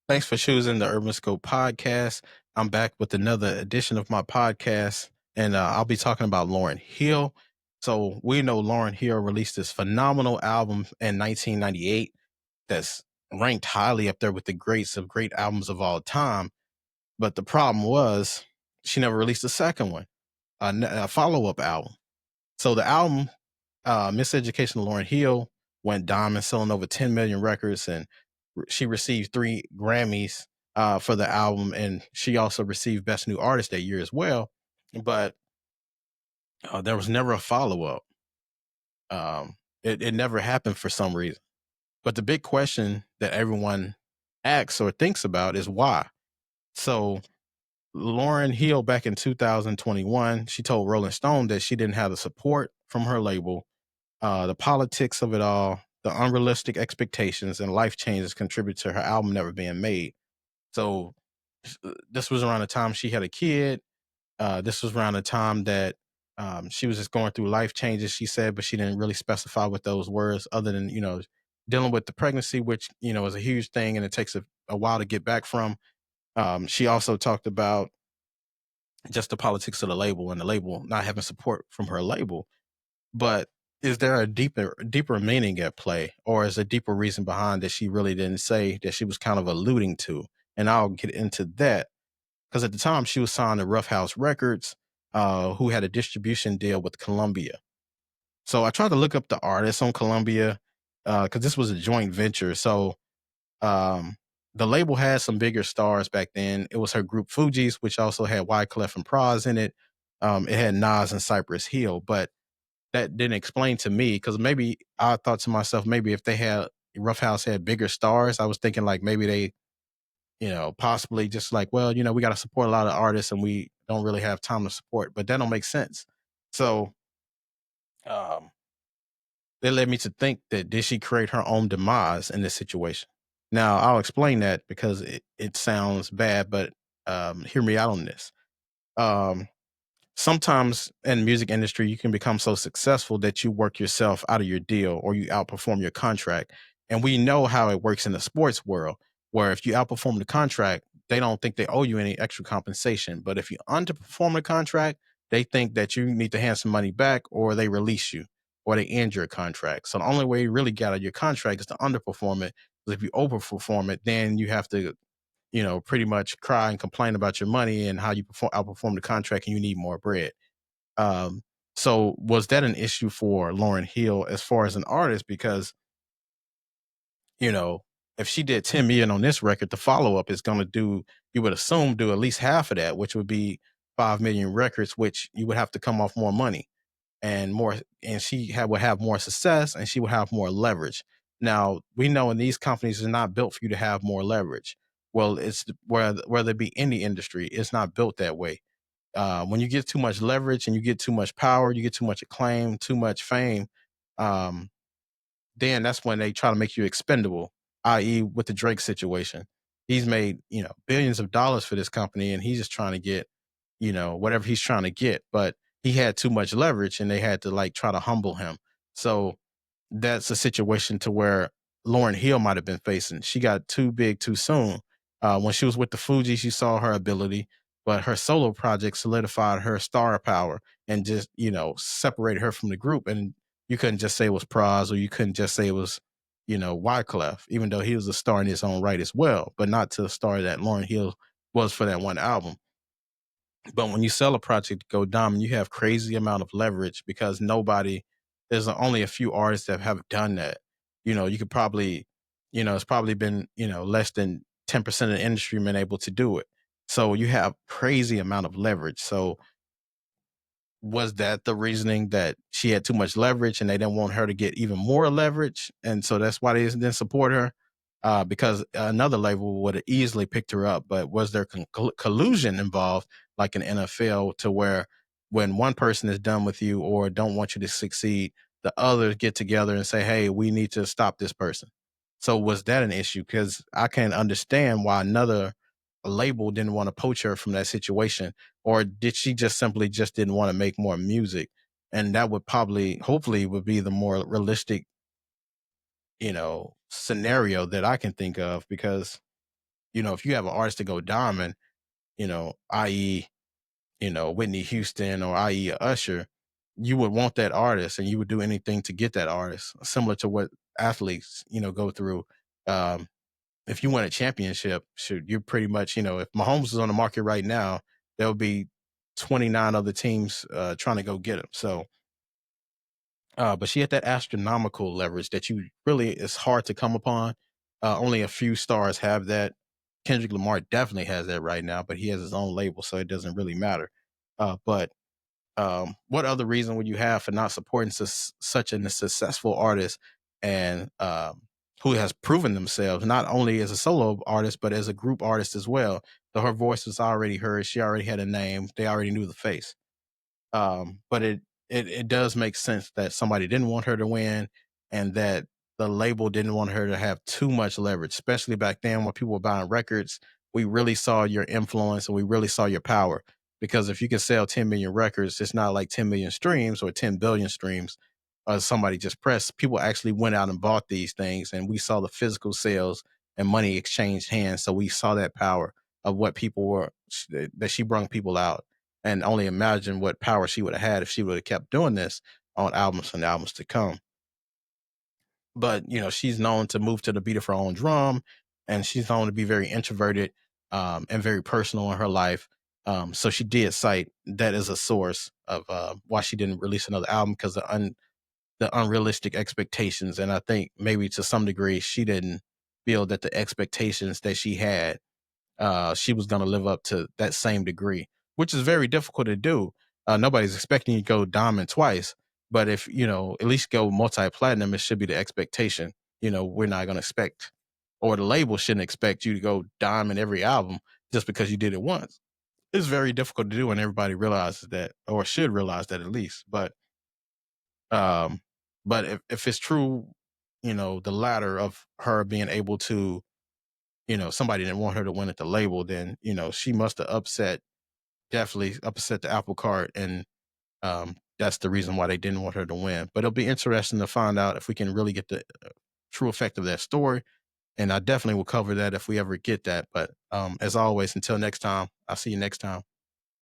Thanks for choosing the Urban Scope podcast. I'm back with another edition of my podcast, and I'll be talking about Lauryn Hill. So we know Lauryn Hill released this phenomenal album in 1998 that's ranked highly up there with the greats of great albums of all time. But the problem was she never released a second one, a follow-up album. So the album, Miseducation of Lauryn Hill, went diamond, selling over 10 million records, and she received 3 Grammys for the album, and she also received Best New Artist that year as well. But there was never a follow up. It never happened for some reason. But the big question that everyone asks or thinks about is why. So Lauryn Hill, back in 2021, she told Rolling Stone that she didn't have the support from her label. The politics of it all, the unrealistic expectations, and life changes contribute to her album never being made. So this was around the time she had a kid. This was around the time that she was just going through life changes, she said, but she didn't really specify what those words, other than, dealing with the pregnancy, which, is a huge thing and it takes a while to get back from. She also talked about just the politics of the label and the label not having support from her label. But is there a deeper meaning at play, or is a deeper reason behind that she really didn't say, that she was kind of alluding to? And I'll get into that, because at the time she was signed to Rough House Records, who had a distribution deal with Columbia. So I tried to look up the artists on Columbia, because this was a joint venture. So um, the label had some bigger stars back then. It was her group Fugees, which also had Wyclef and Pras in it. It had Nas and Cypress Hill, but that didn't explain to me, because maybe I thought to myself, maybe if they had Rough House had bigger stars, I was thinking like maybe they, possibly just like, well, we got to support a lot of artists and we don't really have time to support, but that don't make sense. So um, that led me to think that did she create her own demise in this situation? Now I'll explain that because it sounds bad, but hear me out on this. Um, Sometimes in music industry you can become so successful that you work yourself out of your deal or you outperform your contract, and we know how it works in the sports world, where if you outperform the contract, they don't think they owe you any extra compensation, but if you underperform the contract, they think that you need to hand some money back, or they release you, or they end your contract. So the only way you really get out of your contract is to underperform it, because if you overperform it, then you have to, pretty much cry and complain about your money and how you outperform the contract and you need more bread. Um, so was that an issue for Lauryn Hill as far as an artist? Because, you know, if she did 10 million on this record, the follow up is going to do, you would assume, do at least half of that, which would be 5 million records, which you would have to come off more money and more, and would have more success and she would have more leverage. Now we know in these companies are not built for you to have more leverage. Well, it's whether it be any industry, it's not built that way. When you get too much leverage and you get too much power, you get too much acclaim, too much fame, um, then that's when they try to make you expendable, i.e., with the Drake situation. He's made, billions of dollars for this company and he's just trying to get, whatever he's trying to get. But he had too much leverage and they had to like try to humble him. So that's a situation to where Lauryn Hill might have been facing. She got too big too soon. When she was with the Fugees, you saw her ability, but her solo project solidified her star power and just, separated her from the group. And you couldn't just say it was Pras, or you couldn't just say it was, Wyclef, even though he was a star in his own right as well, but not to the star that Lauryn Hill was for that one album. But when you sell a project to go diamond, you have crazy amount of leverage, because there's only a few artists that have done that. You could probably, it's probably been, less than 10% of the industry been able to do it. So you have crazy amount of leverage. So was that the reasoning, that she had too much leverage and they didn't want her to get even more leverage? And so that's why they didn't support her, because another label would have easily picked her up. But was there collusion involved, like in NFL, to where when one person is done with you or don't want you to succeed, the others get together and say, hey, we need to stop this person? So was that an issue? Because I can't understand why another label didn't want to poach her from that situation. Or did she just simply just didn't want to make more music? And that would probably, hopefully, would be the more realistic, scenario that I can think of, because, if you have an artist to go diamond, i.e., Whitney Houston or i.e. Usher, you would want that artist and you would do anything to get that artist, similar to what athletes, go through. Um, if you win a championship, shoot, you're pretty much, if Mahomes is on the market right now, there'll be 29 other teams trying to go get him. So, but she had that astronomical leverage that you really it's hard to come upon. Only a few stars have that. Kendrick Lamar definitely has that right now, but he has his own label, so it doesn't really matter. But what other reason would you have for not supporting such a successful artist and who has proven themselves not only as a solo artist but as a group artist as well? So her voice was already heard. She already had a name. They already knew the face. But it does make sense that somebody didn't want her to win, and that the label didn't want her to have too much leverage, especially back then when people were buying records. We really saw your influence and we really saw your power. Because if you can sell 10 million records, it's not like 10 million streams or 10 billion streams. Somebody just pressed. People actually went out and bought these things, and we saw the physical sales and money exchanged hands. So we saw that power of what people were that she brung people out, and only imagine what power she would have had if she would have kept doing this on albums and albums to come. But she's known to move to the beat of her own drum, and she's known to be very introverted and very personal in her life. So she did cite that as a source of why she didn't release another album, because the unrealistic expectations. And I think maybe to some degree she didn't feel that the expectations that she had she was going to live up to that same degree, which is very difficult to do. Nobody's expecting you to go diamond twice, but if at least go multi-platinum, it should be the expectation. We're not going to expect, or the label shouldn't expect you to go diamond every album just because you did it once. It's very difficult to do, and everybody realizes that, or should realize that at least. Um, but if it's true, the latter of her being able to somebody didn't want her to win at the label, then, she must have definitely upset the apple cart. And that's the reason why they didn't want her to win. But it'll be interesting to find out if we can really get the true effect of that story. And I definitely will cover that if we ever get that. But as always, until next time, I'll see you next time.